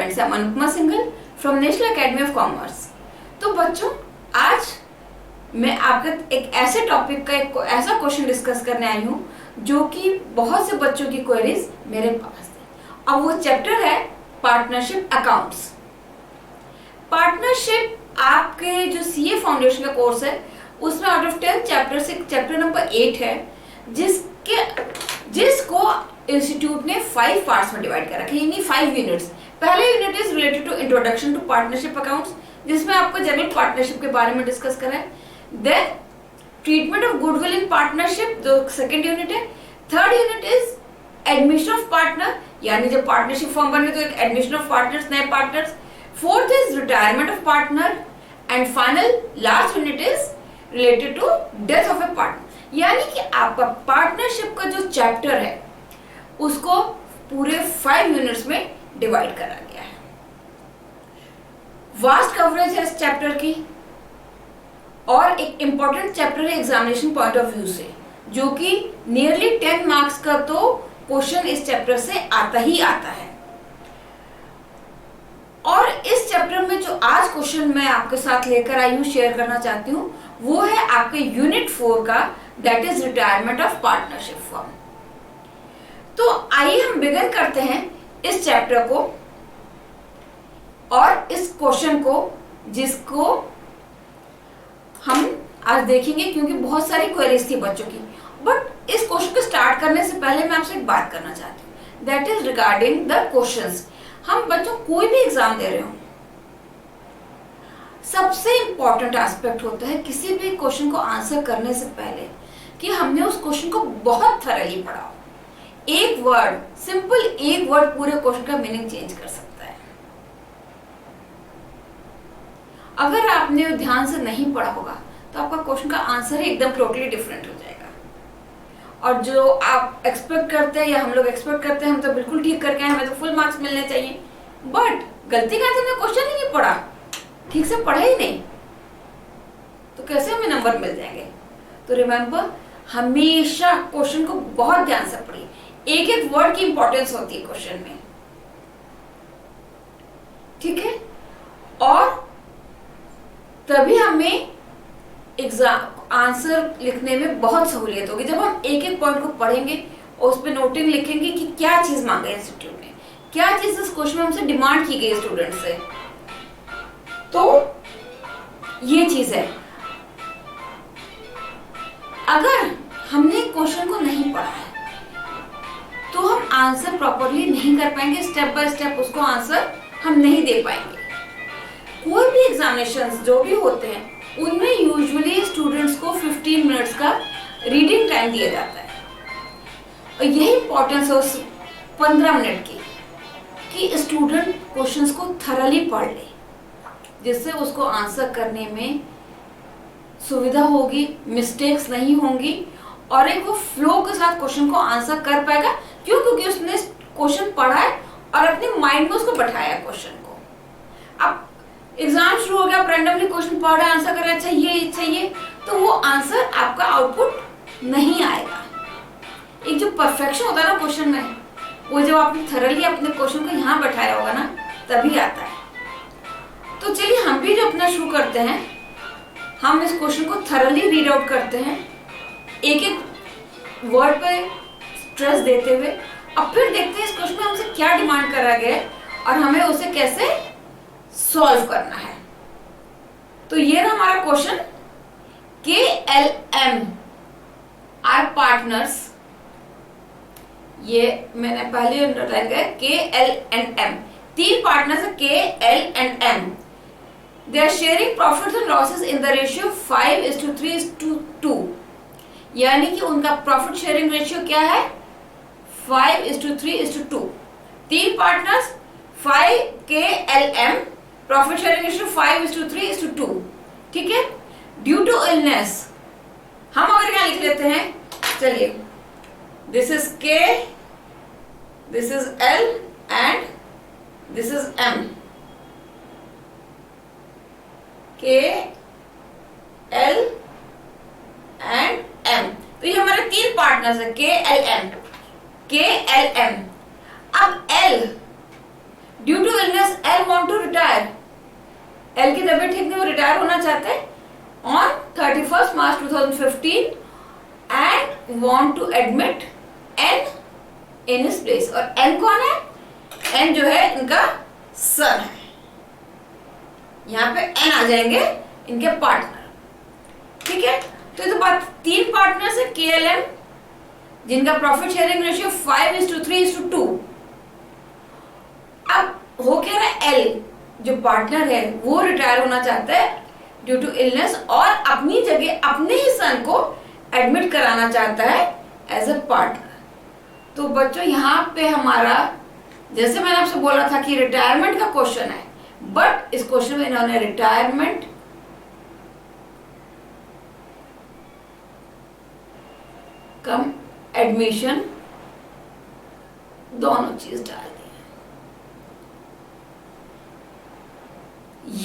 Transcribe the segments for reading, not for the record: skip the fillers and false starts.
Friends, I am Anupama Singhal from national academy of commerce. तो बच्चों, आज मैं आपके एक ऐसे टॉपिक का एक ऐसा क्वेश्चन डिस्कस करने आई हूँ जो कि बहुत से बच्चों की क्वेरीज मेरे पास है। अब वो चैप्टर है पार्टनरशिप अकाउंट्स। पार्टनरशिप आपके जो सीए फाउंडेशन का कोर्स है उसमें आउट ऑफ 10 चैप्टर से चैप्टर नंबर 8 है, जिसको इंस्टीट्यूट ने 5 पार्ट्स में डिवाइड कर रखा है, यानी 5 यूनिट्स। पहले unit is related to introduction to partnership accounts, जिसमें आपको जनरल पार्टनरशिप के बारे में डिस्कस करा है। Then treatment of goodwill in partnership, जो सेकंड यूनिट है। Third unit is admission of partner, यानी जब पार्टनरशिप फॉर्म बने तो एक एडमिशन ऑफ पार्टनर्स, नए partners. Fourth is retirement of partner and final last unit is related to death of a partner. यानी कि आपका पार्टनरशिप का जो चैप्टर है उसको पूरे 5 यूनिट्स में डिवाइड करा गया है। वास्ट कवरेज है इस चैप्टर की और एक इंपॉर्टेंट चैप्टर है एग्जामिनेशन पॉइंट ऑफ व्यू से, जो कि नियरली 10 मार्क्स का तो क्वेश्चन इस चैप्टर से आता ही आता है। और इस चैप्टर में जो आज क्वेश्चन मैं आपके साथ लेकर आई हूँ, शेयर करना चाहती हूँ, वो है आपके यूनिट 4 का, that is retirement of partnership form. तो आइए हम बिगिन करते हैं इस चैप्टर को और इस क्वेश्चन को, जिसको हम आज देखेंगे, क्योंकि बहुत सारी क्वेरीज थी बच्चों की। बट इस क्वेश्चन को स्टार्ट करने से पहले मैं आपसे एक बात करना चाहती हूँ, that is regarding the questions. हम बच्चों कोई भी एग्जाम दे रहे हो, सबसे इंपॉर्टेंट एस्पेक्ट होता है किसी भी क्वेश्चन को आंसर करने से पहले कि हमने उस क्वेश्चन को बहुत थरली पढ़ा हो। एक वर्ड, सिंपल एक वर्ड पूरे क्वेश्चन का मीनिंग चेंज कर सकता है। अगर आपने ध्यान से नहीं पढ़ा होगा तो आपका क्वेश्चन का आंसर ही एकदम टोटली डिफरेंट हो जाएगा। और जो आप एक्सपेक्ट करते हैं या हम लोग एक्सपेक्ट करते हैं, हम तो बिल्कुल ठीक करके आए, हमें तो फुल मार्क्स मिलने चाहिए, बट गलती का हमने क्वेश्चन ही नहीं पढ़ा, ठीक से पढ़ा ही नहीं, तो कैसे हमें नंबर मिल जाएंगे। तो रिमेंबर, हमेशा क्वेश्चन को बहुत ध्यान से पढ़िए, एक एक वर्ड की इंपॉर्टेंस होती है क्वेश्चन में, ठीक है। और तभी हमें एग्जाम आंसर लिखने में बहुत सहूलियत होगी, जब हम एक एक पॉइंट को पढ़ेंगे और उस पर नोटिंग लिखेंगे कि क्या चीज मांगा है इंस्टीट्यूट ने, क्या चीज इस क्वेश्चन में हमसे डिमांड की गई स्टूडेंट से। तो ये चीज है, अगर हमने क्वेश्चन को नहीं पढ़ा है तो हम आंसर प्रॉपरली नहीं कर पाएंगे, स्टेप बाय स्टेप उसको आंसर हम नहीं दे पाएंगे। कोई भी एग्जामिनेशंस जो भी होते हैं उनमें यूजुअली स्टूडेंट्स को 15 मिनट्स का रीडिंग टाइम दिया जाता है, और यही इंपॉर्टेंस है उस 15 मिनट की कि स्टूडेंट क्वेश्चंस को थरली पढ़ ले, जिससे उसको आंसर करने में सुविधा होगी, मिस्टेक्स नहीं होंगी, और एक वो फ्लो के साथ क्वेश्चन को आंसर कर पाएगा। क्यों? क्योंकि उसने क्वेश्चन पढ़ा है और अपने माइंड में उसको बैठाया क्वेश्चन को। अब एग्जाम शुरू हो गया, आप रैंडमली क्वेश्चन पढ़ रहे हैं, आंसर कर रहे हैं, अच्छा ये, तो वो आंसर आपका आउटपुट नहीं आएगा। एक जो परफेक्शन होता है ना क्वेश्चन में, वो जब आपने थरली अपने क्वेश्चन को यहाँ बैठाया होगा ना, तभी आता है। तो चलिए हम भी जो अपना शुरू करते हैं, हम इस क्वेश्चन को थरली रीड आउट करते हैं, एक एक वर्ड पे स्ट्रेस देते हुए, अब फिर देखते हैं इस क्वेश्चन में हमसे क्या डिमांड करा गया है और हमें उसे कैसे सॉल्व करना है। तो ये रहा हमारा क्वेश्चन, KLM आर पार्टनर्स, ये मैंने पहले अंडरलाइन किया, KL and M, 3 पार्टनर्स है KL and M। They are sharing profits and losses in the ratio 5:3:2, यानी कि उनका प्रॉफिट शेयरिंग रेशियो क्या है, 5:3:2। 3 partners, 5 KLM, profit sharing ratio 5:3:2, ठीक है। ड्यू टू इलनेस, हम अगर यहाँ लिख लेते हैं, चलिए, this is K, this is L and this is M। K, L and M, तो ये हमारे 3 पार्टनर्स है, KLM। अब L due to illness L want to retire, L की तबीयत ठीक नहीं, वो रिटायर होना चाहते हैं on 31 March 2015 and want to admit N in his place. और एन कौन है? एन जो है इनका सन है, यहाँ पे एन आ जाएंगे इनके पार्टनर। ठीक है, तो ये तो बात, 3 पार्टनर्स है KLM जिनका प्रॉफिट शेयरिंग रेशियो 5:3:2। अब हो क्या रहा है, एल जो पार्टनर है वो रिटायर होना चाहता है ड्यू टू इलनेस और अपनी जगह अपने ही सन को एडमिट कराना चाहता है एज अ पार्टनर। तो बच्चों यहाँ पे हमारा, जैसे मैंने आपसे बोला था कि रिटायरमेंट का क्वेश्चन है, बट इस क्वेश्चन में इन्होंने रिटायरमेंट कम एडमिशन दोनों चीज डाल दी है।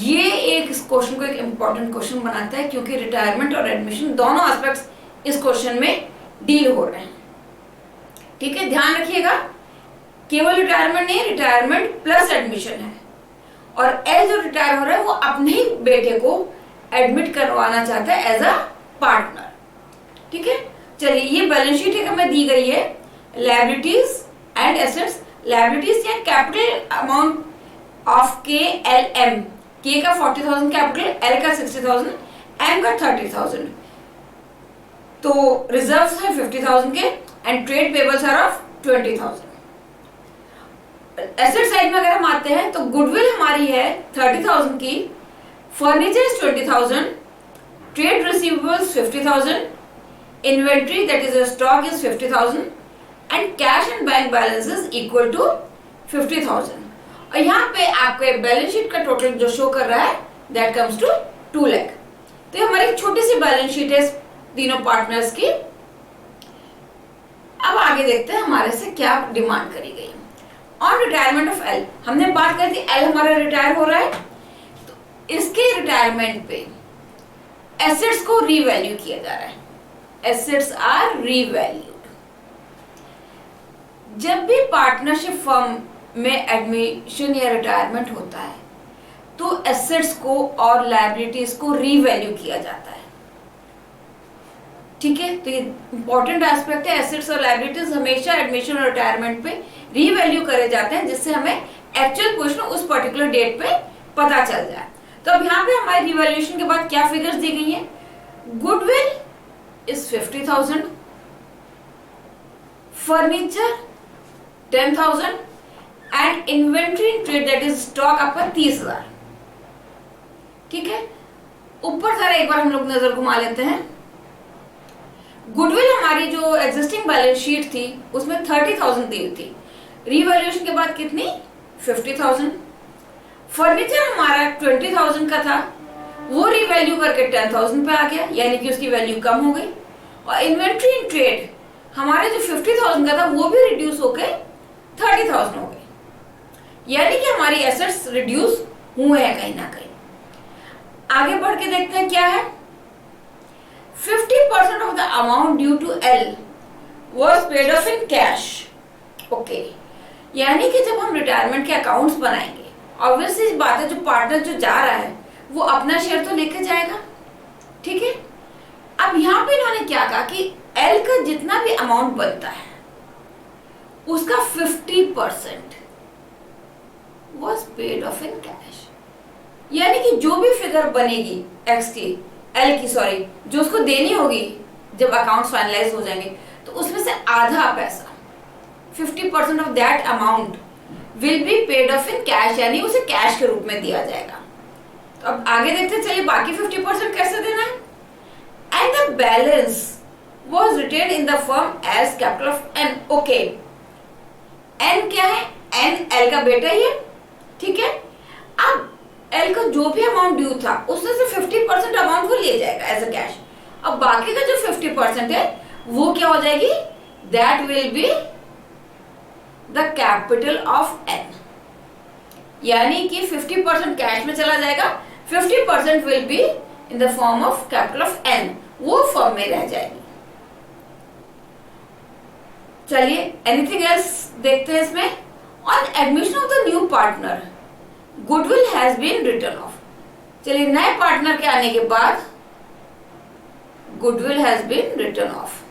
ये एक इस क्वेश्चन को एक इंपॉर्टेंट क्वेश्चन बनाता है क्योंकि रिटायरमेंट और एडमिशन दोनों एस्पेक्ट्स इस क्वेश्चन में डील हो रहे हैं। ठीक है, ध्यान रखिएगा, केवल रिटायरमेंट नहीं, रिटायरमेंट प्लस एडमिशन है। और एल जो रिटायर हो रहा है वो अपने ही बेटे को एडमिट करवाना चाहता है एज अ पार्टनर। ठीक है, चलिए ये बैलेंस शीट हमें दी गई है, लायबिलिटीज एंड एसेट्स। लायबिलिटीज या कैपिटल अमाउंट ऑफ KLM, के का 40,000 कैपिटल, एल का 60,000, एम का 30,000। तो रिजर्व्स है 50,000 के and trade payables are of 20,000। Asset side में अगर हम आते हैं तो गुडविल हमारी है 30,000 की, furniture 20,000, trade receivables 50,000, inventory that is a stock is 50,000 and cash and bank balance is equal to 50,000। और यहाँ पे आपके बैलेंस शीट का टोटल जो शो कर रहा है दैट कम्स टू 2 लाख। तो ये हमारी छोटी सी बैलेंस शीट है तीनों पार्टनर्स की। अब आगे देखते हैं हमारे से क्या डिमांड करी गई। ऑन रिटायरमेंट ऑफ एल, हमने बात करी थी एल हमारा रिटायर हो रहा है, तो इसके रिटायरमेंट पे एसेट्स को रीवैल्यू किया जा रहा है। Assets are revalued. जब भी पार्टनरशिप फर्म में एडमिशन या रिटायरमेंट होता है तो एसेट्स को और लायबिलिटीज को रीवैल्यू किया जाता है। ठीक है, तो ये इंपॉर्टेंट एस्पेक्ट है। एसेट्स और लायबिलिटीज हमेशा एडमिशन और रिटायरमेंट पे रीवैल्यू करे जाते हैं जिससे हमें एक्चुअल पोजीशन उस पर्टिकुलर डेट पे पता चल जाए। तो अब यहाँ पे हमारी रिवैल्यूएशन के बाद क्या फिगर्स दी गई हैं? Goodwill is 50,000, furniture 10,000 and inventory in trade that is stock आपका 30,000। ठीक है, ऊपर जरा एक बार हम लोग नजर घुमा लेते हैं। गुडविल हमारी जो एग्जिस्टिंग बैलेंस शीट थी उसमें 30,000 दी हुई थी, रीवैल्यूएशन के बाद कितनी? 50,000। फर्नीचर हमारा 20,000 का था, वो रीवैल्यू करके 10,000 पे आ गया, यानी कि उसकी वैल्यू कम हो गई। और इन्वेंट्री इन ट्रेड हमारे जो 50,000 का था वो भी रिड्यूस होकर 30,000 हो गई, यानी कि हमारी एसेट्स रिड्यूस हुए हैं कहीं ना कहीं। आगे बढ़ के देखते हैं क्या है। 50% of the amount due to L was paid off in cash. Okay. यानी कि जब हम रिटायरमेंट के अकाउंट्स बनाएंगे, ऑब्वियसली बात है जो पार्टनर जो जा रहा है वो अपना शेयर तो लेके जाएगा। ठीक है, अब यहाँ पे इन्होंने क्या कहा कि L का जितना भी अमाउंट बनता है उसका 50% was paid off in cash। यानी कि जो भी फिगर बनेगी X की, L की सॉरी, जो उसको देनी होगी जब अकाउंट्स फाइनलाइज हो जाएंगे, तो उसमें से आधा पैसा 50% of that amount will be paid off in cash, यानी उसे कैश के रूप में दिया जाएगा। तो अब आगे देखते हैं, चलिए बाकी 50% कैसे देना है। And the balance was retained in the firm as capital of N। Okay, N क्या है? N L का बेटा ही है। ठीक है, अब L का जो भी अमाउंट ड्यू था उसमें से 50% अमाउंट वो ले जाएगा एज अ कैश। अब बाकी का जो 50% है वो क्या हो जाएगी? That will be the capital of N, यानी कि 50% कैश में चला जाएगा, 50% will be in the form of capital of N, वो फॉर्म में रह जाएगी। चलिए एनीथिंग एल्स देखते हैं इसमें। On admission of the new partner goodwill has been written off. चलिए, नए पार्टनर के आने के बाद goodwill has been written off.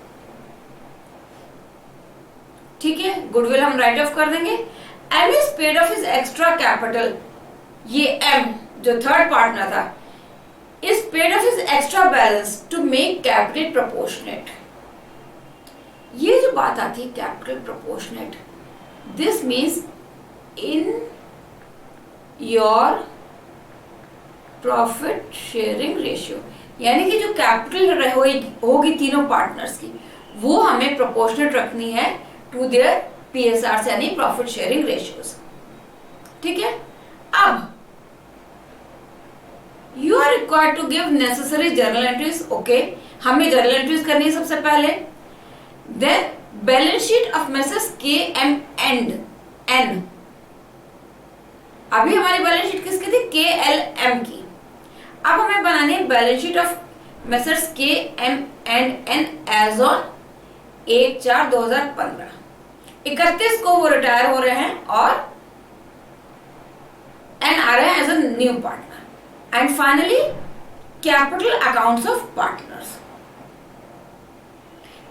ठीक है, गुडविल हम राइट ऑफ कर देंगे। M is paid off his extra capital. ये एम जो थर्ड पार्टनर था is paid off his extra balance to make capital proportionate. ये जो बात आती है capital proportionate, this means in your profit sharing ratio, यानी कि जो कैपिटल होगी तीनों पार्टनर्स की वो हमें प्रोपोर्शनेट रखनी है टू देयर पीएसआर यानी प्रॉफिट शेयरिंग रेशियोज। ठीक है, अब you are required to give necessary journal entries. Okay, हमें जर्नल एंट्रीज करनी है सबसे पहले। Then balance sheet of Messrs K M and N. अभी हमारी बैलेंस शीट किसकी थी? के एल एम की। अब हमें बनानी है balance sheet of Messrs K M and N as on 1/4/2015। 31 को वो रिटायर हो रहे हैं और एन आ रहे हैं as a new partner. And finally capital accounts of partners.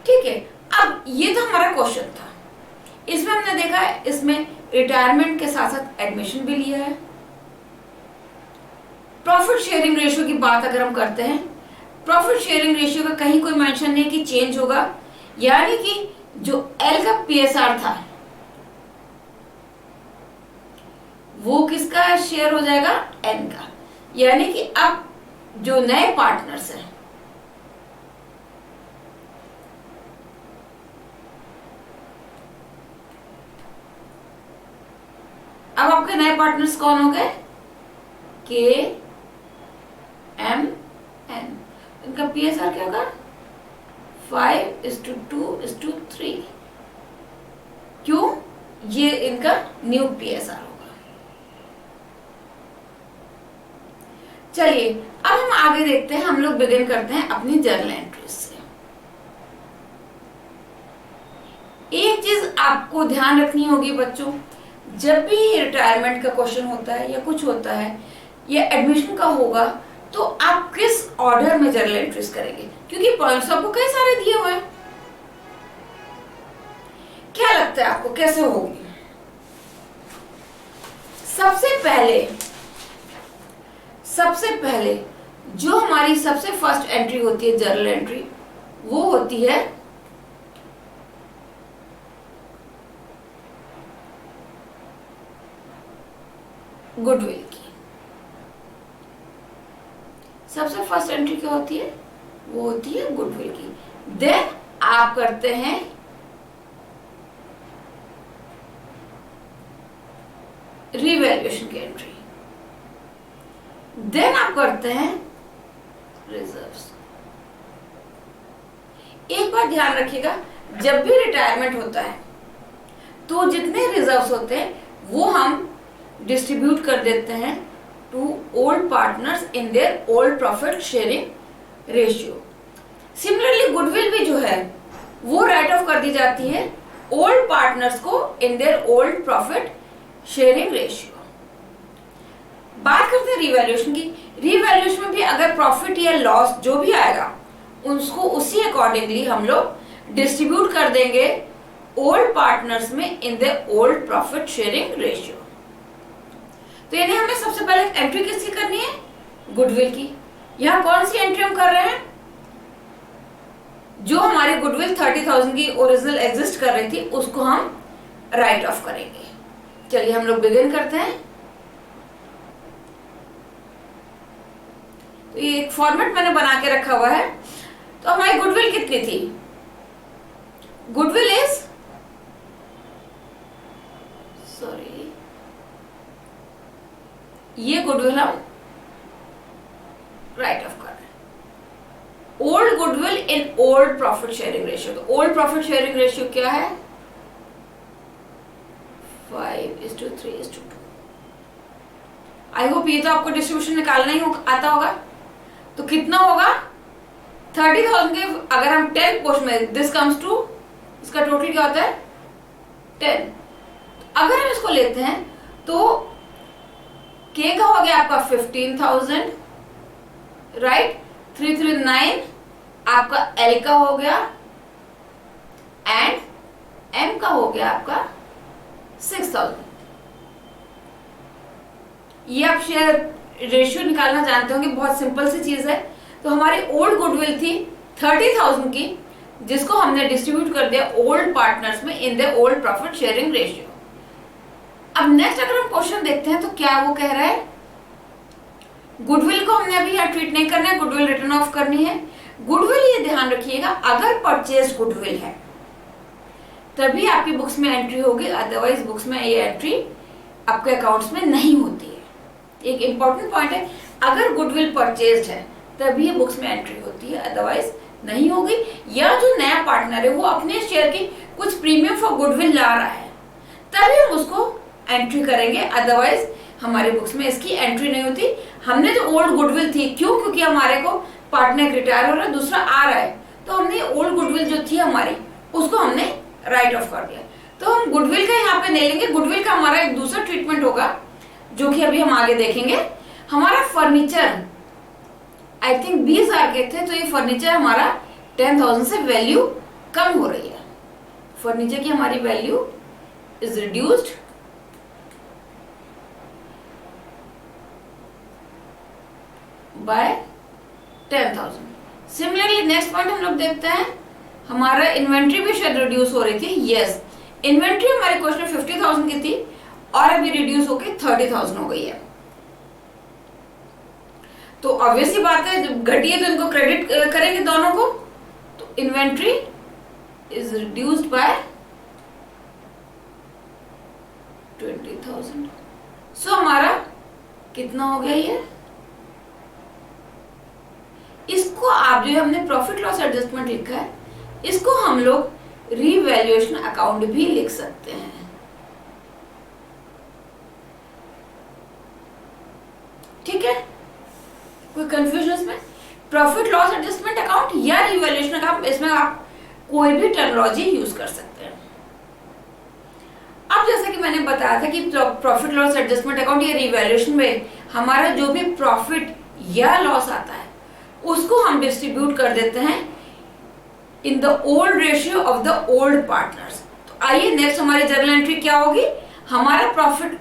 ठीक है, अब ये तो हमारा क्वेश्चन था। इसमें हमने देखा है इसमें रिटायरमेंट के साथ साथ एडमिशन भी लिया है। प्रॉफिट शेयरिंग रेशियो की बात अगर हम करते हैं, प्रॉफिट शेयरिंग रेशियो का कहीं कोई मेंशन नहीं कि चेंज होगा, यानी कि जो एल का पीएसआर था वो किसका शेयर हो जाएगा? एन का। यानी कि अब जो नए पार्टनर्स हैं अब आपके नए पार्टनर्स कौन हो गए? के एम एन। इनका पीएसआर क्या होगा? 5:2:3। क्यों? ये इनका न्यू पीएसआर होगा। चलिए, अब हम आगे देखते हैं। हम लोग बिगिन करते हैं अपनी जर्नल एंट्रीज से। एक चीज आपको ध्यान रखनी होगी बच्चों, जब भी रिटायरमेंट का क्वेश्चन होता है या कुछ होता है या एडमिशन का होगा तो आप किस ऑर्डर में जर्नल एंट्रीज करेंगे, क्योंकि पॉइंट्स आपको कई सारे दिए हुए हैं। क्या लगता है आपको कैसे होगी? सबसे पहले जो हमारी सबसे फर्स्ट एंट्री होती है जर्नल एंट्री, वो होती है गुडविल की। सबसे फर्स्ट एंट्री क्या होती है? वो होती है गुडविल की। देन आप करते हैं रिवैल्यूएशन की एंट्री। देन आप करते हैं रिजर्व्स। एक बात ध्यान रखिएगा, जब भी रिटायरमेंट होता है तो जितने रिजर्व्स होते हैं वो हम डिस्ट्रीब्यूट कर देते हैं to old partners in their old profit sharing ratio. Similarly goodwill भी जो है वो राइट ऑफ कर दी जाती है ओल्ड पार्टनर्स को इन their old profit sharing ratio. बात करते हैं रिवैल्यूएशन की। रिवैल्यूएशन में भी अगर प्रॉफिट या लॉस जो भी आएगा उसको उसी अकॉर्डिंगली हम लोग डिस्ट्रीब्यूट कर देंगे ओल्ड पार्टनर्स में in the old profit sharing ratio. तो यानी हमें सबसे पहले एंट्री किसकी करनी है? गुडविल की। यहां कौन सी एंट्री हम कर रहे हैं? जो हमारी गुडविल 30,000 की ओरिजिनल एग्जिस्ट कर रही थी उसको हम राइट ऑफ करेंगे। चलिए हम लोग बिगिन करते हैं। तो ये एक फॉर्मेट मैंने बना के रखा हुआ है। तो हमारी गुडविल कितनी थी? गुडविल इज ये गुडविल हम राइट ऑफ कर रहे हैं। Old goodwill in old profit sharing ratio. तो ओल्ड प्रॉफिट शेयरिंग रेशियो क्या है? 5:3:2। आई होप ये तो आपको डिस्ट्रीब्यूशन निकालना ही आता होगा। तो कितना होगा? 30,000 के अगर हम 10 पोर्शन में दिस कम्स टू, इसका टोटल क्या होता है? 10। अगर हम इसको लेते हैं तो के का हो गया आपका 15,000, राइट, 339 आपका एल का हो गया एंड एम का हो गया आपका 6,000। ये आप शेयर रेशियो निकालना जानते होंगे, बहुत सिंपल सी चीज है। तो हमारी ओल्ड गुडविल थी 30,000 की, जिसको हमने डिस्ट्रीब्यूट कर दिया ओल्ड पार्टनर्स में in the old profit sharing ratio. अब नेक्स्ट अगर हम क्वेश्चन देखते हैं तो क्या वो कह रहा है, गुडविल को हमने अभी यहाँ ट्रीट नहीं करना है, गुडविल रिटर्न ऑफ करनी है। गुडविल ये ध्यान रखिएगा, अगर परचेज गुडविल है तभी आपकी बुक्स में एंट्री होगी, अदरवाइज बुक्स में ये एंट्री आपके अकाउंट्स में नहीं होती है। एक इंपॉर्टेंट पॉइंट है, अगर गुडविल परचेज्ड है तभी ये बुक्स में एंट्री होती है, अदरवाइज नहीं होगी। या जो नया पार्टनर है वो अपने शेयर की कुछ प्रीमियम फॉर गुडविल ला रहा है तभी हम उसको एंट्री करेंगे, अदरवाइज हमारी बुक्स में इसकी एंट्री नहीं होती। हमने जो ओल्ड गुडविल थी, क्यों, क्योंकि हमारे को पार्टनर रिटायर हो रहा है, दूसरा आ रहा है, तो हमने ओल्ड गुडविल जो थी हमारी उसको हमने राइट ऑफ कर दिया। तो हम गुडविल का यहाँ पे नहीं लेंगे, गुडविल का हमारा एक दूसरा ट्रीटमेंट होगा जो कि अभी हम आगे देखेंगे। हमारा फर्नीचर आई थिंक 20,000 के थे, तो ये फर्नीचर हमारा 10,000 से वैल्यू कम हो रही है। फर्नीचर की हमारी value is reduced by 10,000। Similarly next point हम लोग देखते हैं, हमारा इन्वेंट्री भी शायद रिड्यूस हो रही थी। यस, इन्वेंट्री हमारे क्वेश्चन में 50,000 की थी और अभी रिड्यूस होकर 30,000 हो गई है। तो ऑब्वियसली बात है, जब घटी है तो इनको क्रेडिट करेंगे दोनों को। तो इन्वेंट्री इज रिड्यूस्ड बाय 20,000। सो हमारा कितना हो गया ये, इसको आप जो हमने प्रॉफिट लॉस एडजस्टमेंट लिखा है, इसको हम लोग रीवैल्यूएशन अकाउंट भी लिख सकते हैं। ठीक है, कोई कंफ्यूजन इसमें? प्रॉफिट लॉस एडजस्टमेंट अकाउंट या रीवैल्यूएशन अकाउंट, इसमें आप कोई भी टर्मिनोलॉजी यूज कर सकते हैं। अब जैसे कि मैंने बताया था कि प्रॉफिट लॉस एडजस्टमेंट अकाउंट या रीवैल्यूएशन में हमारा जो भी प्रॉफिट या लॉस आता है उसको हम डिस्ट्रीब्यूट कर देते हैं in the old ratio of the old partners. तो आइए नेक्स्ट हमारी जर्नल एंट्री क्या होगी, हमारा प्रॉफिट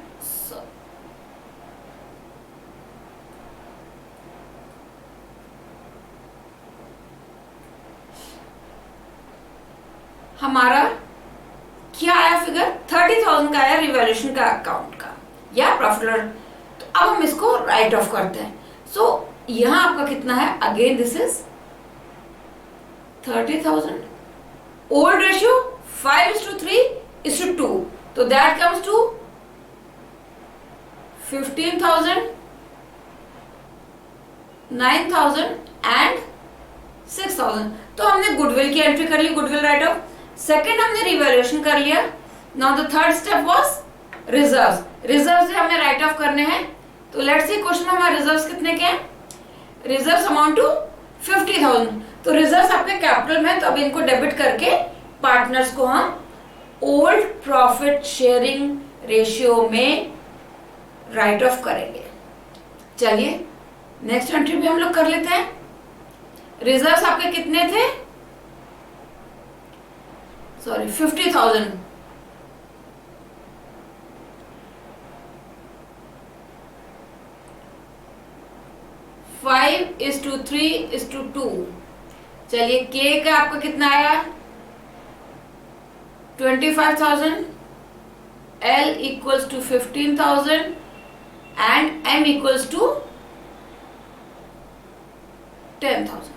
हमारा क्या आया फिगर, 30,000 का आया रिवैल्यूएशन का अकाउंट का या प्रॉफिट। तो अब हम इसको राइट ऑफ करते हैं। सो यहां आपका कितना है, again this is 30,000, old ratio 5:3:2, तो दैट कम्स टू 15,000, 9,000 एंड 6,000। तो हमने गुडविल की एंट्री कर ली, गुडविल राइट ऑफ। सेकेंड हमने रिवैल्यूएशन कर लिया। Now the third step was reserves. Reserves हमें राइट ऑफ करने हैं। तो लेट्स सी क्वेश्चन में हमारे रिजर्व्स कितने के हैं, रिजर्व्स अमाउंट टू 50,000। तो रिजर्व्स आपके कैपिटल में, तो अब इनको डेबिट करके पार्टनर्स को हम ओल्ड प्रॉफिट शेयरिंग रेशियो में राइट ऑफ करेंगे। चलिए नेक्स्ट एंट्री भी हम लोग कर लेते हैं। रिजर्व्स आपके कितने थे, सॉरी 50,000। Five is to 3:2। चलिए के का आपका कितना आया, 25,000, L equals to 15,000 and M equals to 10,000।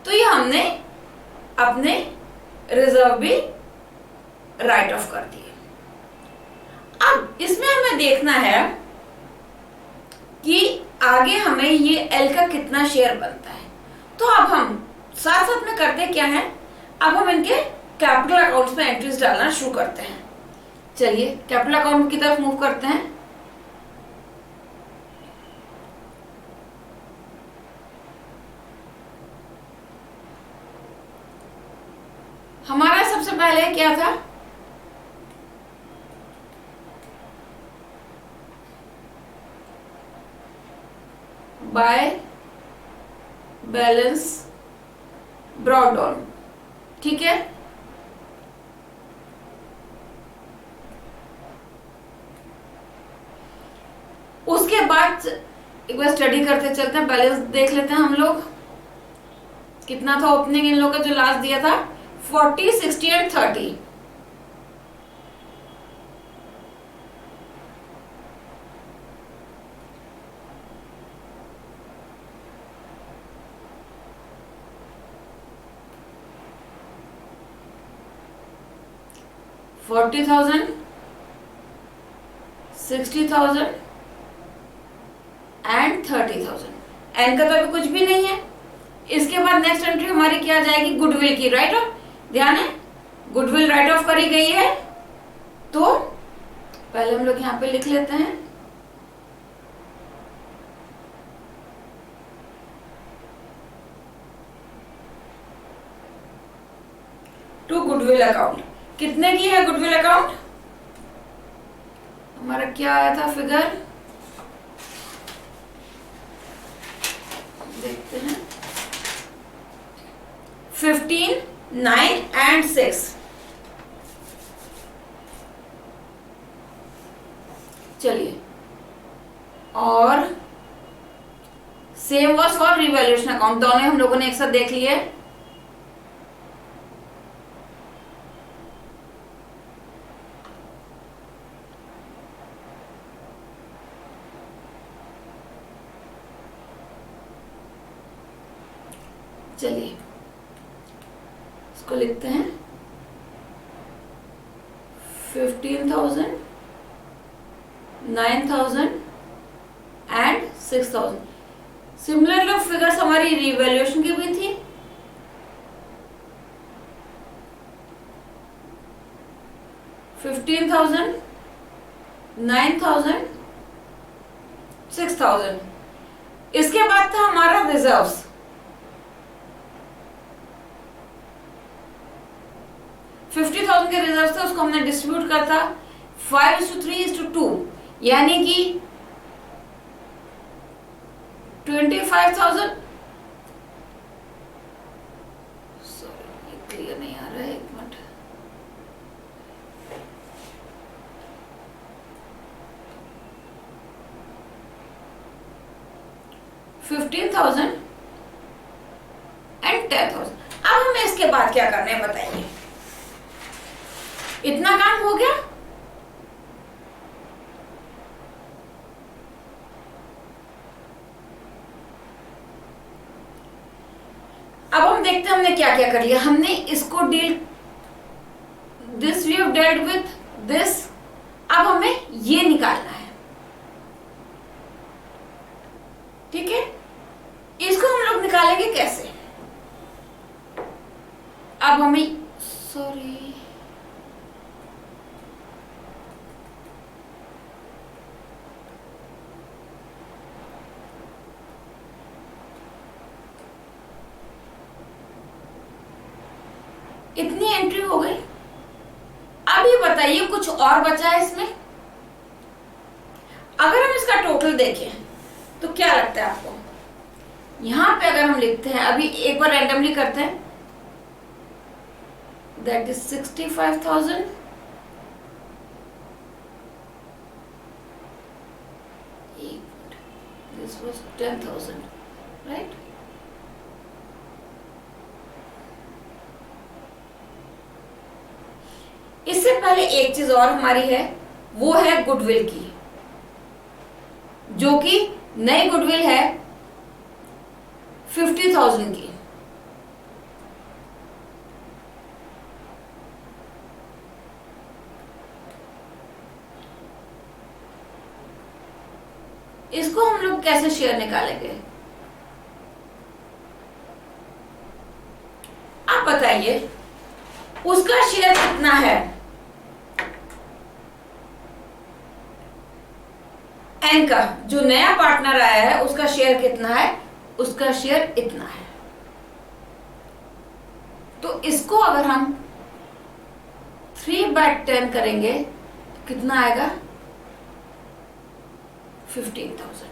तो ये हमने अपने रिजर्व भी राइट ऑफ कर दिए। अब इसमें हमें देखना है कि आगे हमें ये एल का कितना शेयर बनता है। तो अब हम साथ साथ में करते क्या है, अब हम इनके कैपिटल अकाउंट्स में एंट्रीज डालना शुरू करते हैं। चलिए कैपिटल अकाउंट की तरफ मूव करते हैं। हमारा सबसे पहले क्या था, बाय बैलेंस ब्रॉट डाउन। ठीक है, उसके बाद एक बार स्टडी करते चलते हैं, बैलेंस देख लेते हैं हम लोग। कितना था ओपनिंग इन लोगों का जो लास्ट दिया था? 40, 60 एंड 30। $40,000, $60,000 एंड $30,000। एन का तो अभी कुछ भी नहीं है। इसके बाद नेक्स्ट एंट्री हमारी क्या जाएगी? गुडविल की, राइट ऑफ। ध्यान है, गुडविल राइट ऑफ करी गई है, तो पहले हम लोग यहां पे लिख लेते हैं टू गुडविल अकाउंट। कितने की है गुडविल अकाउंट? हमारा क्या आया था फिगर, देखते हैं। 15, 9 एंड 6। चलिए, और same was for revaluation account. दोनों हम लोगों ने एक साथ देख लिए। चलिए इसको लिखते हैं 15,000, 9,000 एंड 6,000। सिमिलर फिगर्स हमारी रिवैल्यूएशन की भी थी। $15,000, 9,000, 6,000। इसके बाद था हमारा रिजर्व्स। $50,000 के रिजर्व थे, उसको हमने डिस्ट्रीब्यूट करता था 5:3:2, यानी कि 25,000। सॉरी, ये क्लियर नहीं आ रहा है, एक मिनट। $15,000 एंड 10,000। अब हमें इसके बाद क्या करना है बताइए? इतना काम हो गया। अब हम देखते हैं हमने क्या क्या कर लिया। हमने इसको deal, this we have dealt with this. अब हमें ये निकालना है, ठीक है। इसको हम लोग निकालेंगे कैसे? अब हमें, सॉरी, इतनी एंट्री हो गई। अब ये बताइए कुछ और बचा है इसमें? अगर हम इसका टोटल देखें तो क्या लगता है आपको? यहां पे अगर हम लिखते हैं, अभी एक बार रैंडमली करते हैं, that is 65,000, this was 10,000, right. इससे पहले एक चीज और हमारी है, वो है गुडविल की, जो कि नई गुडविल है 50,000 की। इसको हम लोग कैसे शेयर निकालेंगे? आप बताइए, उसका शेयर कितना है? एन का जो नया पार्टनर आया है उसका शेयर कितना है? उसका शेयर इतना है। तो इसको अगर हम 3/10 करेंगे तो कितना आएगा? 15,000।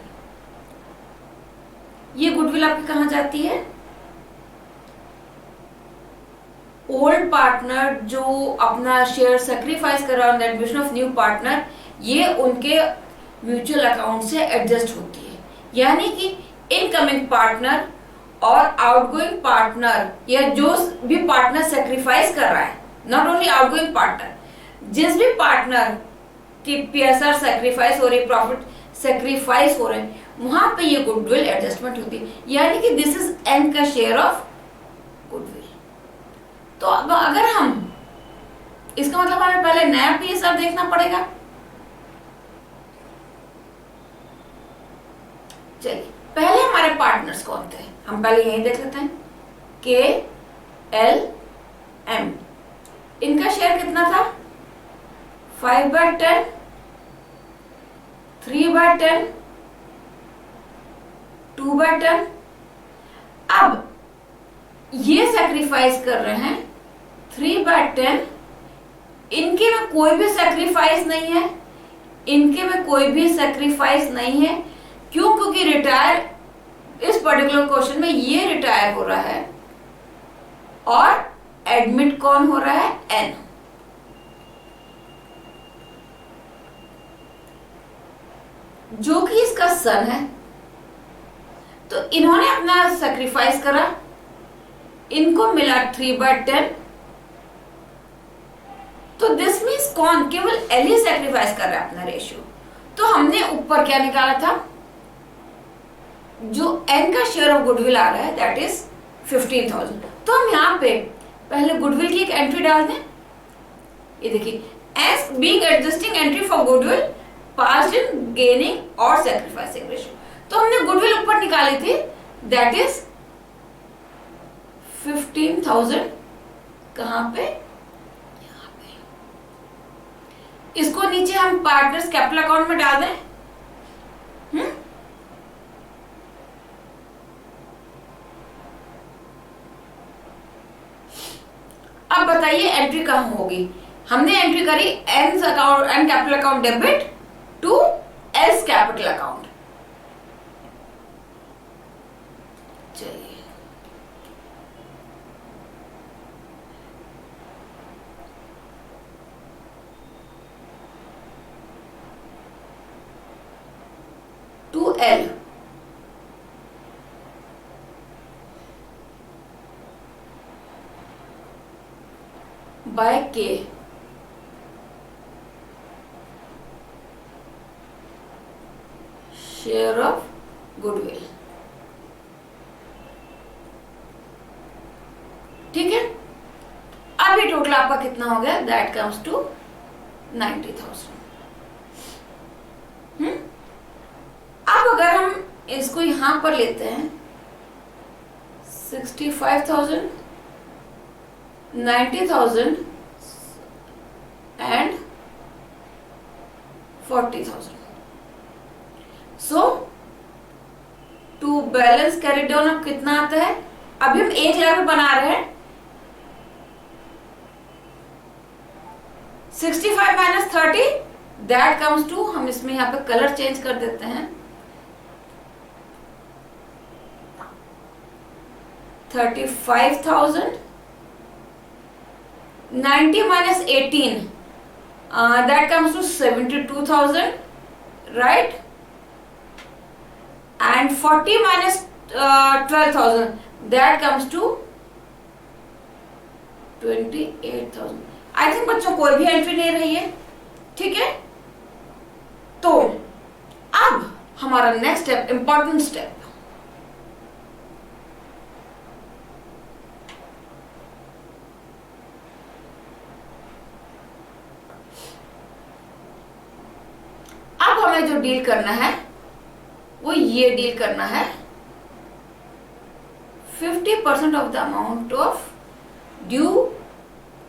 ये गुडविल आपकी कहाँ जाती है? ओल्ड पार्टनर जो अपना शेयर सेक्रीफाइस कर रहा है on the admission of new partner, ये उनके म्यूचुअल अकाउंट से एडजस्ट होती है। यानी कि इनकमिंग पार्टनर और आउटगोइंग पार्टनर या जो भी पार्टनर सेक्रीफाइस कर रहा है, नॉट ओनली आउटगोइंग पार्टनर, जिस भी पार्टनर की पीएसआर सेक्रीफाइस हो रही, प्रॉफिट सेक्रीफाइस हो रहे हैं, वहां पे ये गुडविल एडजस्टमेंट होती है। यानी कि दिस इज एन का शेयर ऑफ गुडविल। तो अब अगर हम, इसका मतलब हमें पहले नया पीएसआर देखना पड़ेगा। चलिए पहले हमारे पार्टनर्स कौन थे, हम पहले यही देख लेते हैं। के एल एम, इनका शेयर कितना था? 5/10, 3/10, 2/10। अब ये सैक्रिफाइस कर रहे हैं 3/10, इनके में कोई भी सैक्रिफाइस नहीं है, इनके में कोई भी सैक्रिफाइस नहीं है। क्यों? क्योंकि रिटायर, इस पर्टिकुलर क्वेश्चन में ये रिटायर हो रहा है और एडमिट कौन हो रहा है? एन। जो कि इसका सन है। तो इन्होंने अपना सैक्रिफाइस करा, इनको मिला 3/10। तो दिस मीन्स कौन? केवल एल ही सैक्रिफाइस कर रहा है अपना रेशियो। तो हमने ऊपर क्या निकाला था? जो एन का शेयर ऑफ गुडविल आ रहा है दैट इज 15,000। तो हम यहाँ पे पहले गुडविल की एक एंट्री डाल दें। ये देखिए, as being adjusting entry for goodwill passed in gaining और सैक्रिफाइसिंग रेशियो। तो हमने गुडविल ऊपर निकाली थी दैट इज 15,000। कहां पे? यहाँ पे। इसको नीचे हम पार्टनर्स कैपिटल अकाउंट में डाल दें। अब बताइए एंट्री कहां होगी? हमने एंट्री करी N account, N capital account debit to S capital account. चलिए to L, by K, share of goodwill। ठीक है, अब ये टोटल आपका कितना हो गया? That comes to 90,000। अब अगर हम इसको यहां पर लेते हैं 65,000, 90,000 and 40,000। So to balance carry down अब कितना आता है? अभी हम 1 लाख बना रहे हैं। 65 माइनस 30 दैट कम्स टू, हम इसमें यहाँ पे कलर चेंज कर देते हैं, 35,000। 90 minus 18 that comes to 72,000, right? And 40 minus 12,000 that comes to 28,000। I think बच्चों कोई भी एंट्री नहीं रही है। ठीक है, तो अब हमारा नेक्स्ट स्टेप, इंपॉर्टेंट स्टेप, हमें जो डील करना है वो ये डील करना है 50% of the amount of due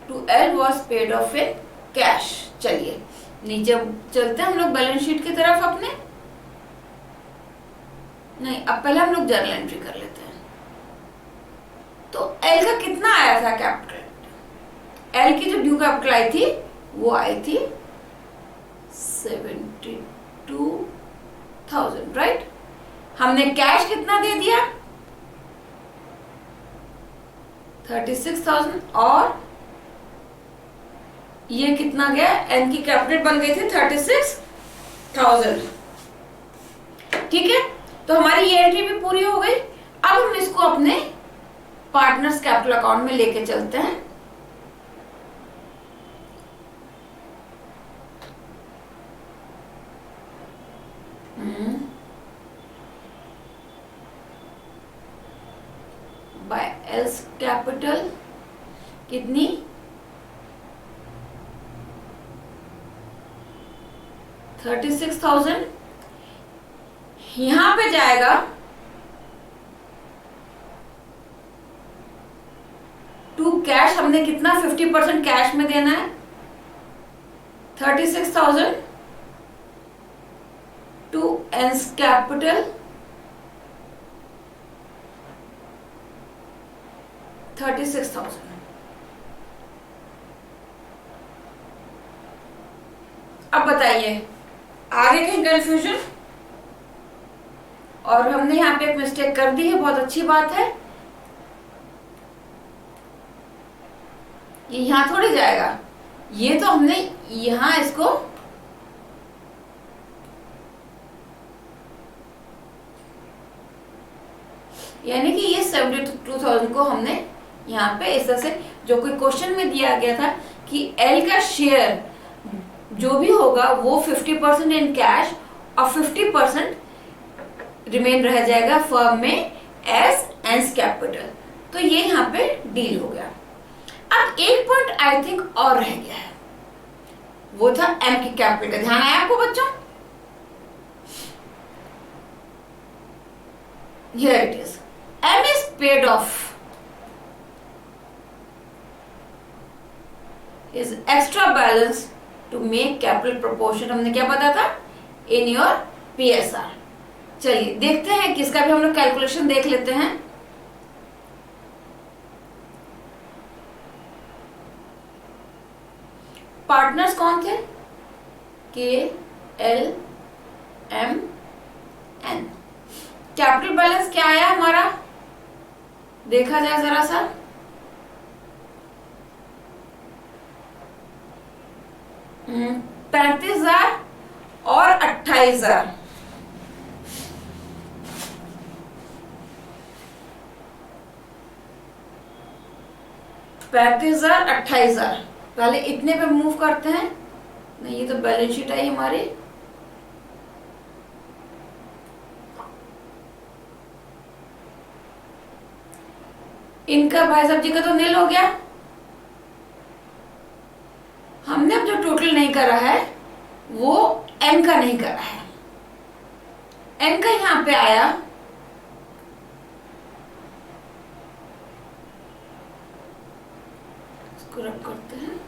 to L was paid off in cash. चलिए नीचे चलते हैं हम लोग बैलेंस शीट की तरफ अपने। नहीं, अब पहले हम लोग जर्नल एंट्री कर लेते हैं। तो एल का कितना आया था कैपिटल? एल की जो ड्यू कैपिटल आई थी वो आई थी 72,000, राइट? हमने कैश कितना दे दिया 36,000 और ये कितना गया, एन की कैपिटल बन गई थी 36,000। ठीक है, तो हमारी ये एंट्री भी पूरी हो गई। अब हम इसको अपने पार्टनर्स कैपिटल अकाउंट में लेके चलते हैं। बाय एल्स कैपिटल कितनी 36,000 यहां पे जाएगा टू कैश, हमने कितना 50% कैश में देना है 36,000 टू एंस कैपिटल 36,000। अब बताइए आगे कहीं कंफ्यूजन? और हमने यहाँ पे एक मिस्टेक कर दी है, बहुत अच्छी बात है। ये यहां थोड़ी जाएगा, ये तो हमने यहां इसको यानी कि ये 72,000 को हमने यहाँ पे इस तरह से, जो कोई क्वेश्चन में दिया गया था कि एल का शेयर जो भी होगा वो 50% इन कैश और 50% रिमेन रह जाएगा फर्म में एज एंस कैपिटल। तो ये यहाँ पे डील हो गया। अब एक पॉइंट आई थिंक और रह गया है, वो था एम की कैपिटल। ध्यान आया आपको बच्चों? Here it is. M is paid off his extra balance to make capital proportion। हमने क्या बताया था? In your PSR। चलिए देखते हैं किसका भी हम लोग कैलकुलेशन देख लेते हैं। पार्टनर्स कौन थे? K L M N. Capital balance क्या आया हमारा, देखा जाए जरा सा। हम्म, 35,000 और 28,000। पैंतीस 28,000 पहले इतने पे मूव करते हैं। नहीं, ये तो बैलेंस शीट आई हमारी। इनका भाई साहब जी का तो नील हो गया। हमने अब जो टोटल नहीं करा है वो एन का नहीं करा है। एन का यहां पे आया इसको रब करते हैं।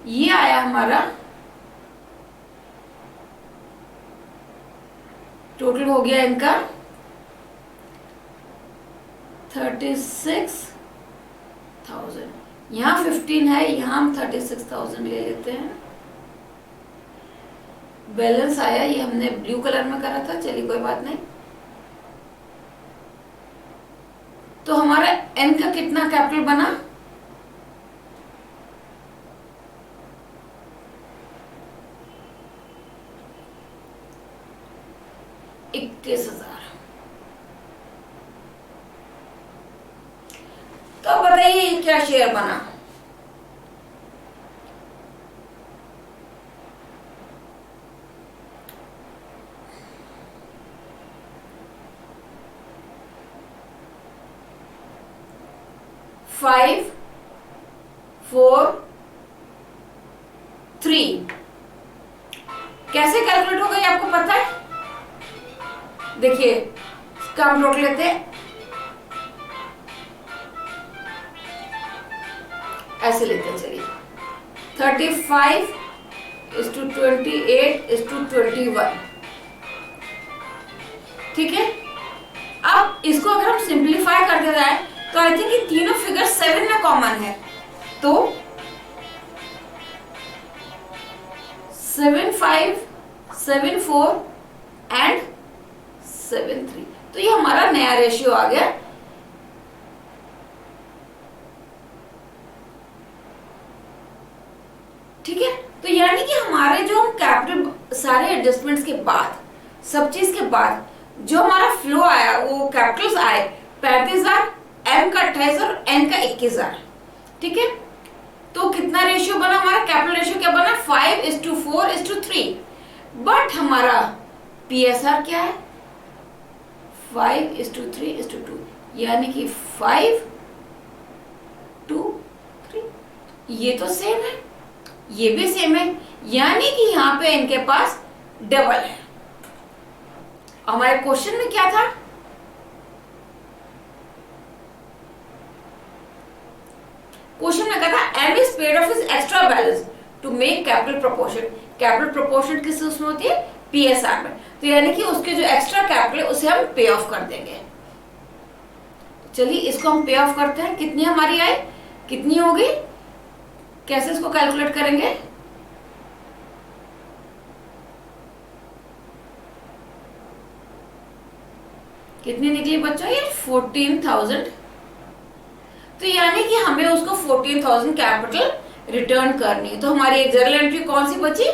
ये आया हमारा टोटल हो गया इनका 36,000। यहाँ 15 है, यहाँ हम 36,000 ले लेते हैं। बैलेंस आया, ये हमने ब्लू कलर में करा था, चलिए कोई बात नहीं। तो हमारा एन का कितना कैपिटल बना? $21,000। तो बताइए क्या शेयर बना? फाइव 4 3। कैसे कैलकुलेट होगा ये आपको पता है? देखिए इसका हम रोक लेते हैं, ऐसे लेते हैं। चलिए 35:28:21। ठीक है, अब इसको अगर हम सिंप्लीफाई करते जाए तो आई थिंक इन तीनों फिगर 7 में कॉमन है। तो 7 5 74 एंड 73। तो ये हमारा नया रेशियो आ गया। ठीक है, तो यानी कि हमारे जो हम कैपिटल सारे एडजस्टमेंट्स के बाद, सब चीज के बाद जो हमारा फ्लो आया वो कैपिटल्स आए 35,000, एम का 28,000 और एन का 21,000। ठीक है, तो कितना रेशियो बना हमारा? कैपिटल रेशियो क्या बना? 5:4:3। बट हमारा पीएसआर क्या है? 5:3:2, यानी कि 5:2:3। ये तो सेम है, ये भी सेम है, यानी कि यहाँ पे इनके पास डबल है। हमारे क्वेश्चन में क्या था? क्वेश्चन में कहा था M is paid off his extra balance to make capital proportion. Capital proportion किस उसमें होती है? पीएसआर में। तो यानी कि उसके जो एक्स्ट्रा कैपिटल है उसे हम पे ऑफ कर देंगे। चलिए इसको हम पे ऑफ करते हैं। कितनी हमारी आई, कितनी होगी, कैसे इसको कैलकुलेट करेंगे? कितनी निकली बच्चों? ये 14,000। तो यानी कि हमें उसको 14,000 कैपिटल रिटर्न करनी है। तो हमारी एक जर्नल एंट्री कौन सी बची?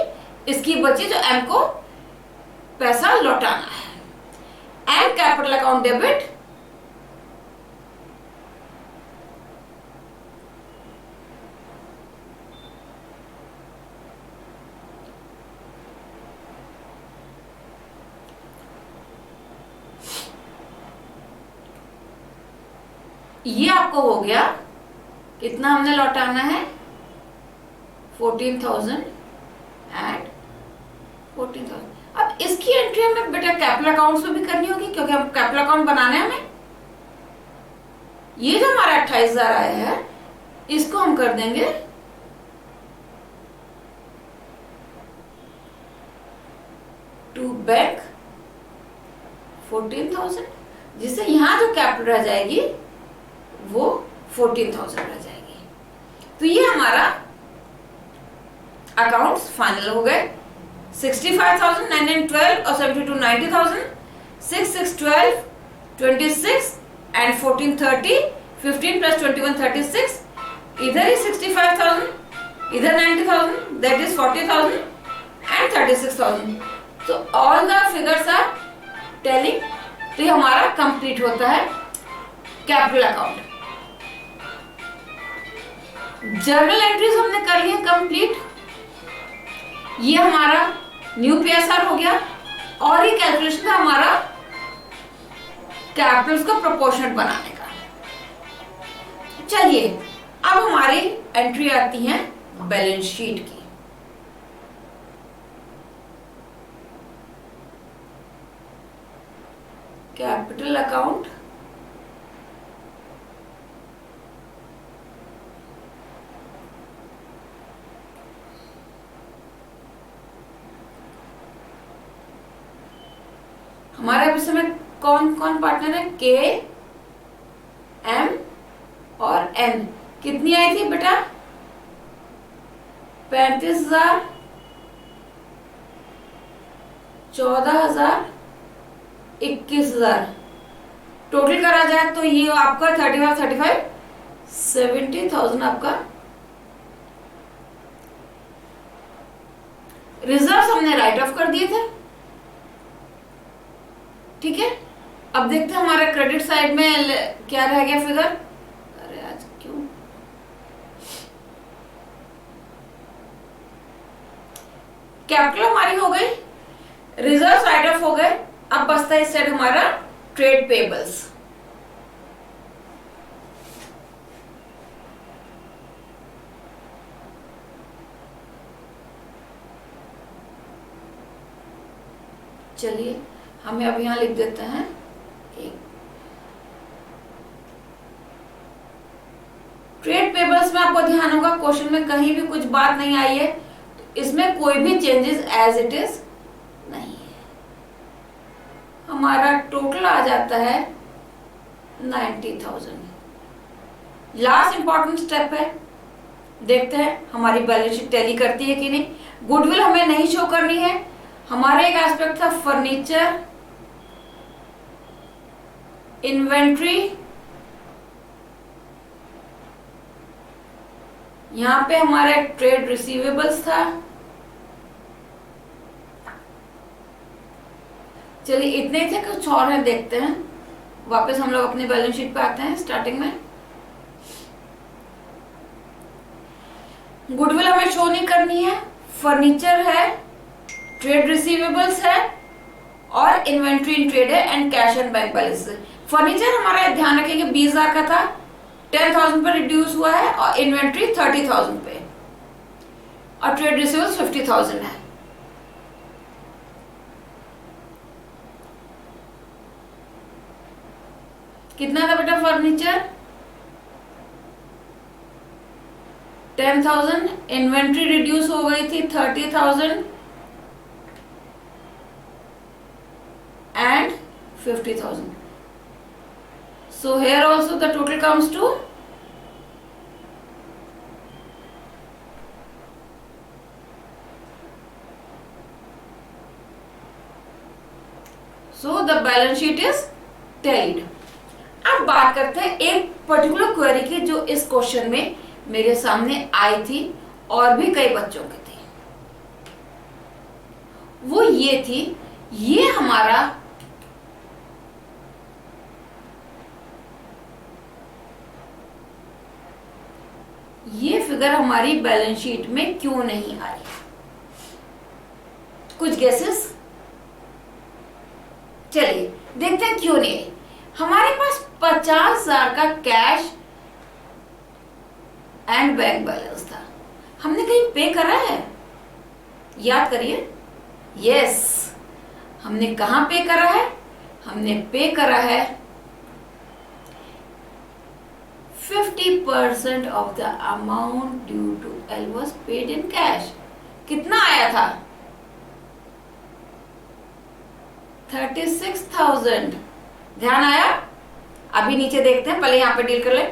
इसकी बची जो एम को पैसा लौटाना है। एम कैपिटल अकाउंट डेबिट ये आपको हो गया, कितना हमने लौटाना है? 14,000 एंड 14,000। अब इसकी एंट्री हमें बेटा कैपिटल अकाउंट्स में भी करनी होगी, क्योंकि हम कैपिटल अकाउंट बनाने हैं हमें। ये जो हमारा 28,000 आया है इसको हम कर देंगे टू बैंक 14,000, जिससे यहां जो कैपिटल रह जाएगी वो 14,000 रह जाएगी। तो ये हमारा अकाउंट्स फाइनल हो गए। 65,912 और 72 90,000, 6,612, 26 एंड 1430, 15 प्लस 21 36। इधर ही 65,000, इधर 90,000, दैट इज 40,000 एंड 36,000। तो all the figures are tallying. तो ये हमारा कंप्लीट होता है कैपिटल अकाउंट। जर्नल एंट्रीज हमने कर ली है कंप्लीट। ये हमारा न्यू पीएसआर हो गया और ये कैलकुलेशन था हमारा कैपिटल्स को प्रोपोर्शनल बनाने का। चलिए अब हमारी एंट्री आती है बैलेंस शीट की। कैपिटल अकाउंट, हमारे अब इसमें कौन कौन पार्टनर है? के, एम और एन। कितनी आई थी बेटा? 35,000, 14,000, 21,000। टोटल करा जाए तो ये आपका 35 70,000 आपका रिजर्व हमने राइट ऑफ कर दिए थे। ठीक है, अब देखते हैं हमारे क्रेडिट साइड में क्या रह गया फिगर। अरे आज क्यों कैपिटल हमारी हो गई, रिजर्व राइट ऑफ हो गए। अब बचता है इस साइड हमारा ट्रेड पेबल्स। चलिए हमें अब यहां लिख देते हैं ट्रेड पेबल्स में। आपको ध्यान होगा क्वेश्चन में कहीं भी कुछ बात नहीं आई है, तो इसमें कोई भी चेंजेस एज इट इज नहीं है। हमारा टोटल आ जाता है 90,000। लास्ट इंपॉर्टेंट स्टेप है, देखते हैं हमारी बैलेंस शीट टैली करती है कि नहीं। गुडविल हमें नहीं शो करनी है, हमारा एक एस्पेक्ट था फर्नीचर, इन्वेंट्री, यहां पे हमारा एक ट्रेड रिसीवेबल्स था। चलिए इतने ही थे, कुछ और है देखते हैं। वापस हम लोग अपनी बैलेंस शीट पे आते हैं। स्टार्टिंग में गुडविल हमें शो नहीं करनी है, फर्नीचर है, ट्रेड रिसीवेबल्स है और इन्वेंट्री इन ट्रेड है and cash and bank balance. Furniture हमारा ध्यान रखेंगे 20,000 का था, 10,000 पर रिड्यूस हुआ है और इन्वेंट्री 30,000 पे और ट्रेड रिसीवेबल्स 50,000 है। कितना था बेटा फर्नीचर? 10,000, इन्वेंट्री रिड्यूस हो गई थी 30,000 and 50,000. So here also the total comes to so the balance sheet is tallied. अब बात करते हैं एक पर्टिकुलर क्वेरी की जो इस क्वेश्चन में मेरे सामने आई थी और भी कई बच्चों की थी। वो ये थी, ये हमारा ये फिगर हमारी बैलेंस शीट में क्यों नहीं आई? कुछ गेसेस? चलिए देखते हैं क्यों नहीं आई। हमारे पास 50,000 का कैश एंड बैंक बैलेंस था। हमने कहीं पे करा है? याद करिए। यस, हमने कहां पे करा है? हमने पे करा है 50% of the amount due to L was paid in cash. कितना आया था? 36,000। ध्यान आया? अभी नीचे देखते हैं, पहले यहां पे डील कर ले।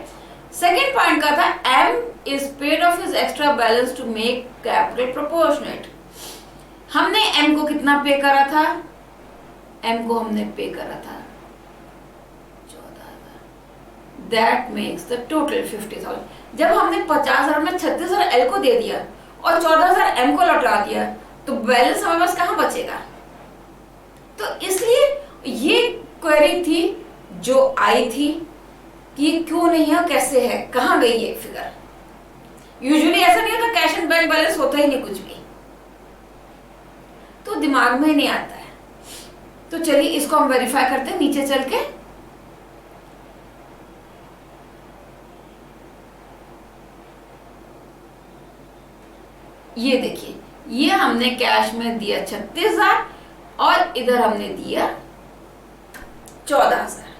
सेकेंड पॉइंट का था M is paid off his extra balance to make capital proportionate. हमने एम को कितना पे करा था? एम को हमने पे करा था 14,000। That makes the total 50,000। जब हमने 50,000 में 36,000 एल को दे दिया और 14,000 एम को लौटा दिया तो बैलेंस हमारे पास कहां बचेगा? तो इसलिए ये क्वेरी थी जो आई थी कि क्यों नहीं है, कैसे है, कहां गई ये फिगर। यूजुअली ऐसा नहीं होता, कैश एंड बैंक बैलेंस होता ही नहीं कुछ भी, तो दिमाग में ही नहीं आता है। तो चलिए इसको हम वेरीफाई करते हैं नीचे चल के। ये देखिए, ये हमने कैश में दिया 36,000 और इधर हमने दिया 14,000।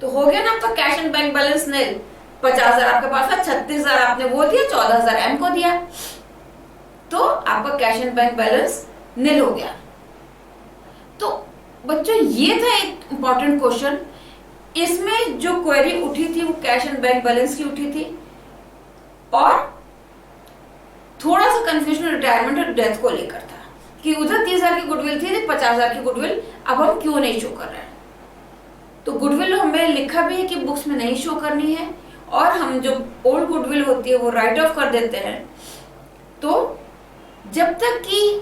तो हो गया ना, आपका कैश एंड बैंक बैलेंस निल। 50,000 आपके पास था, 36,000 आपने वो दिया, 14,000 एम को दिया, तो आपका कैश एंड बैंक बैलेंस निल हो गया। तो बच्चों ये था एक इंपॉर्टेंट क्वेश्चन। इसमें जो क्वेरी उठी थी वो कैश एंड बैंक बैलेंस की उठी थी और थोड़ा सा कंफ्यूजन रिटायरमेंट और डेथ को लेकर था कि उधर 30,000 की गुडविल थी, 50,000 की गुडविल अब हम क्यों नहीं शो कर रहे हैं। तो गुडविल हमें लिखा भी है कि बुक्स में नहीं शो करनी है और हम जो ओल्ड गुडविल होती है वो राइट ऑफ कर देते हैं। तो जब तक कि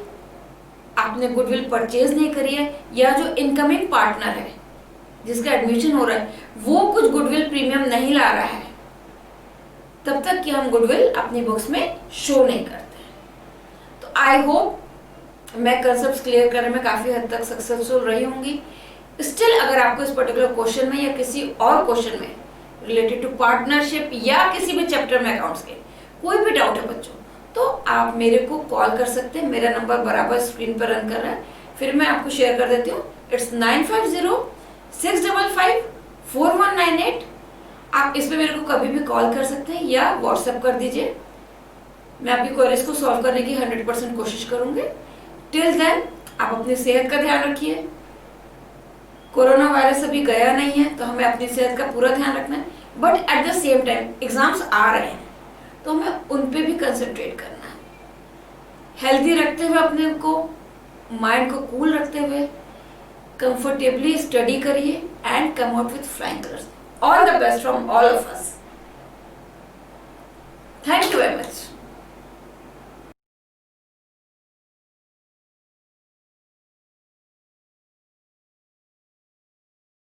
आपने गुडविल परचेज नहीं करी है या जो इनकमिंग पार्टनर है जिसका एडमिशन हो रहा है वो कुछ गुडविल प्रीमियम नहीं ला रहा है, तब तक कि हम गुडविल अपनी बुक्स में शो नहीं करते हैं। तो आई होप मैं कंसेप्ट क्लियर करने में काफी हद तक सक्सेसफुल रही होंगी। स्टिल अगर आपको इस पर्टिकुलर क्वेश्चन में या किसी और क्वेश्चन में रिलेटेड टू पार्टनरशिप या किसी भी चैप्टर में अकाउंट्स के कोई भी डाउट है बच्चों, तो आप मेरे को कॉल कर सकते हैं। मेरा नंबर बराबर स्क्रीन पर रन कर रहा है, फिर मैं आपको शेयर कर देती हूँ। इट्स 9506554198। आप इस पे मेरे को कभी भी कॉल कर सकते हैं या व्हाट्सएप कर दीजिए। मैं आपकी क्वेरीज को सॉल्व करने की 100% कोशिश करूंगी। टिल देन आप अपनी सेहत का ध्यान रखिए। कोरोना वायरस अभी गया नहीं है तो हमें अपनी सेहत का पूरा ध्यान रखना है, but at the same time exams आ रहे हैं तो हमें उन पे भी कंसंट्रेट करना है। हेल्दी रखते हुए अपने को माइंड को कूल रखते हुए कंफर्टेबली स्टडी करिए and come out with flying colours. All the best from all of us. Thank you very much.